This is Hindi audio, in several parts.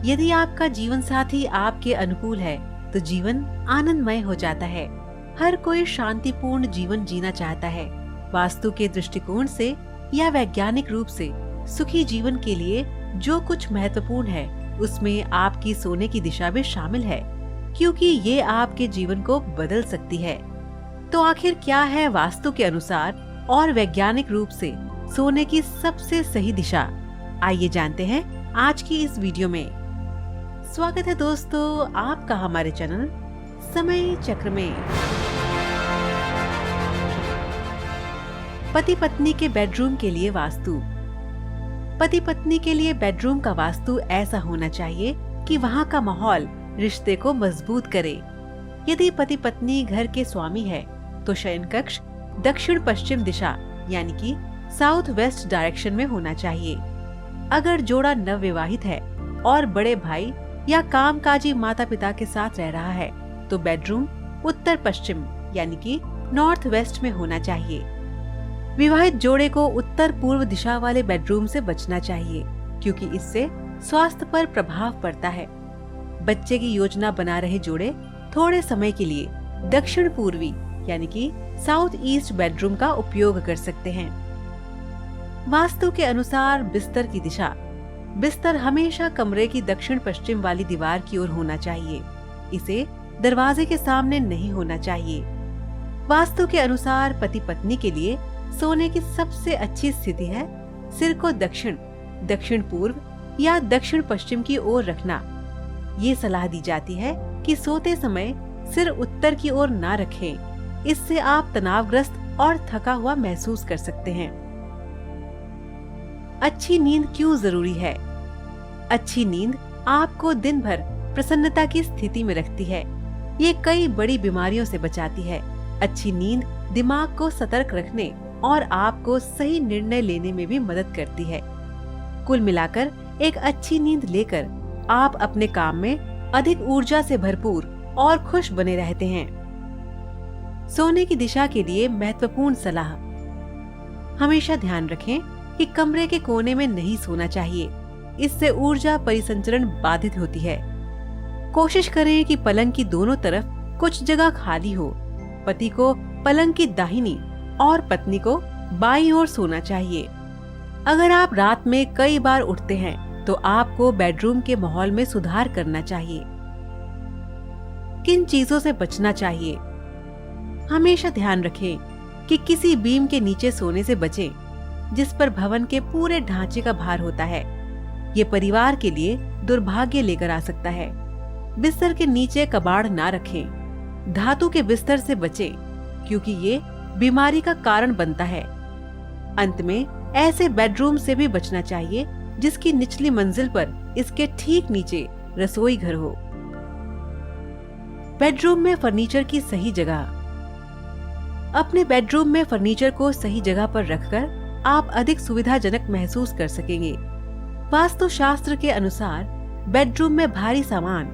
यदि आपका जीवन साथी आपके अनुकूल है तो जीवन आनंदमय हो जाता है। हर कोई शांतिपूर्ण जीवन जीना चाहता है। वास्तु के दृष्टिकोण से या वैज्ञानिक रूप से सुखी जीवन के लिए जो कुछ महत्वपूर्ण है उसमें आपकी सोने की दिशा भी शामिल है, क्योंकि ये आपके जीवन को बदल सकती है। तो आखिर क्या है वास्तु के अनुसार और वैज्ञानिक रूप से सोने की सबसे सही दिशा? आइए जानते हैं आज की इस वीडियो में। स्वागत है दोस्तों आपका हमारे चैनल समय चक्र में। पति पत्नी के बेडरूम के लिए वास्तु। पति पत्नी के लिए बेडरूम का वास्तु ऐसा होना चाहिए कि वहाँ का माहौल रिश्ते को मजबूत करे। यदि पति पत्नी घर के स्वामी है तो शयन कक्ष दक्षिण पश्चिम दिशा यानी कि साउथ वेस्ट डायरेक्शन में होना चाहिए। अगर जोड़ा नवविवाहित है और बड़े भाई या कामकाजी माता पिता के साथ रह रहा है तो बेडरूम उत्तर पश्चिम यानी कि नॉर्थ वेस्ट में होना चाहिए। विवाहित जोड़े को उत्तर पूर्व दिशा वाले बेडरूम से बचना चाहिए, क्योंकि इससे स्वास्थ्य पर प्रभाव पड़ता है। बच्चे की योजना बना रहे जोड़े थोड़े समय के लिए दक्षिण पूर्वी यानी कि साउथ ईस्ट बेडरूम का उपयोग कर सकते हैं। वास्तु के अनुसार बिस्तर की दिशा। बिस्तर हमेशा कमरे की दक्षिण पश्चिम वाली दीवार की ओर होना चाहिए। इसे दरवाजे के सामने नहीं होना चाहिए। वास्तु के अनुसार पति पत्नी के लिए सोने की सबसे अच्छी स्थिति है सिर को दक्षिण, दक्षिण पूर्व या दक्षिण पश्चिम की ओर रखना। ये सलाह दी जाती है कि सोते समय सिर उत्तर की ओर ना रखें। इससे आप तनावग्रस्त और थका हुआ महसूस कर सकते हैं। अच्छी नींद क्यों जरूरी है? अच्छी नींद आपको दिन भर प्रसन्नता की स्थिति में रखती है। ये कई बड़ी बीमारियों से बचाती है। अच्छी नींद दिमाग को सतर्क रखने और आपको सही निर्णय लेने में भी मदद करती है। कुल मिलाकर एक अच्छी नींद लेकर आप अपने काम में अधिक ऊर्जा से भरपूर और खुश बने रहते हैं। सोने की दिशा के लिए महत्वपूर्ण सलाह। हमेशा ध्यान रखें कि कमरे के कोने में नहीं सोना चाहिए। इससे ऊर्जा परिसंचरण बाधित होती है। कोशिश करें कि पलंग की दोनों तरफ कुछ जगह खाली हो। पति को पलंग की दाहिनी और पत्नी को बाईं ओर सोना चाहिए। अगर आप रात में कई बार उठते हैं तो आपको बेडरूम के माहौल में सुधार करना चाहिए। किन चीजों से बचना चाहिए? हमेशा ध्यान रखें कि किसी बीम के नीचे सोने से बचें, जिस पर भवन के पूरे ढांचे का भार होता है। ये परिवार के लिए दुर्भाग्य लेकर आ सकता है। बिस्तर के नीचे कबाड़ ना रखें। धातु के बिस्तर से बचें, क्योंकि ये बीमारी का कारण बनता है। अंत में ऐसे बेडरूम से भी बचना चाहिए जिसकी निचली मंजिल पर इसके ठीक नीचे रसोई घर हो। बेडरूम में फर्नीचर की सही जगह। अपने बेडरूम में फर्नीचर को सही जगह पर रखकर आप अधिक सुविधाजनक महसूस कर सकेंगे। वास्तु शास्त्र के अनुसार बेडरूम में भारी सामान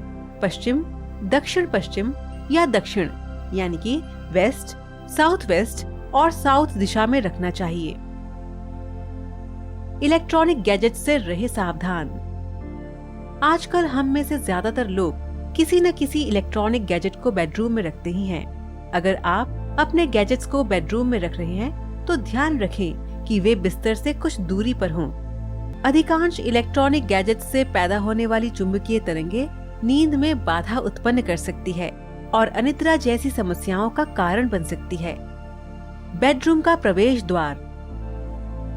पश्चिम, दक्षिण पश्चिम या दक्षिण यानी कि वेस्ट, साउथ वेस्ट और साउथ दिशा में रखना चाहिए। इलेक्ट्रॉनिक गैजेट से रहे सावधान। आजकल हम में से ज्यादातर लोग किसी न किसी इलेक्ट्रॉनिक गैजेट को बेडरूम में रखते ही हैं। अगर आप अपने गैजेट्स को बेडरूम में रख रहे हैं तो ध्यान रखें कि वे बिस्तर से कुछ दूरी पर हों। अधिकांश इलेक्ट्रॉनिक गैजेट्स से पैदा होने वाली चुंबकीय तरंगे नींद में बाधा उत्पन्न कर सकती है और अनिद्रा जैसी समस्याओं का कारण बन सकती है। बेडरूम का प्रवेश द्वार।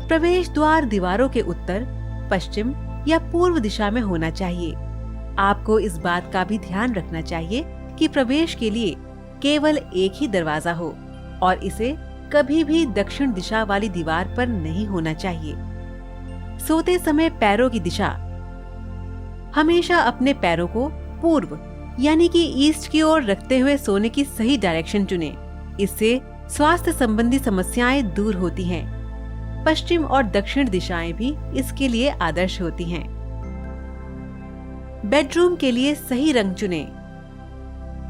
प्रवेश द्वार दीवारों के उत्तर, पश्चिम या पूर्व दिशा में होना चाहिए। आपको इस बात का भी ध्यान रखना चाहिए कि प्रवेश के लिए केवल एक ही दरवाजा हो और इसे कभी भी दक्षिण दिशा वाली दीवार पर नहीं होना चाहिए। सोते समय पैरों की दिशा। हमेशा अपने पैरों को पूर्व यानी कि ईस्ट की ओर रखते हुए सोने की सही डायरेक्शन चुनें। इससे स्वास्थ्य संबंधी समस्याएं दूर होती हैं। पश्चिम और दक्षिण दिशाएं भी इसके लिए आदर्श होती हैं। बेडरूम के लिए सही रंग चुनें।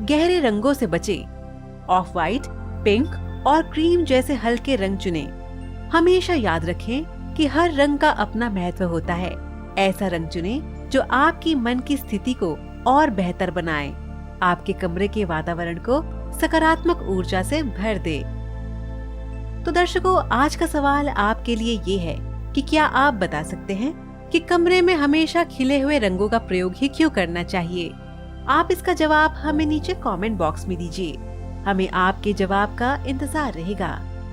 गहरे रंगों से बचें। ऑफ वाइट, पिंक और क्रीम जैसे हल्के रंग चुनें। हमेशा याद रखें कि हर रंग का अपना महत्व होता है। ऐसा रंग चुनें जो आपकी मन की स्थिति को और बेहतर बनाए, आपके कमरे के वातावरण को सकारात्मक ऊर्जा से भर दे। तो दर्शकों, आज का सवाल आपके लिए ये है कि क्या आप बता सकते हैं कि कमरे में हमेशा खिले हुए रंगों का प्रयोग ही क्यों करना चाहिए? आप इसका जवाब हमें नीचे कमेंट बॉक्स में दीजिए। हमें आपके जवाब का इंतजार रहेगा।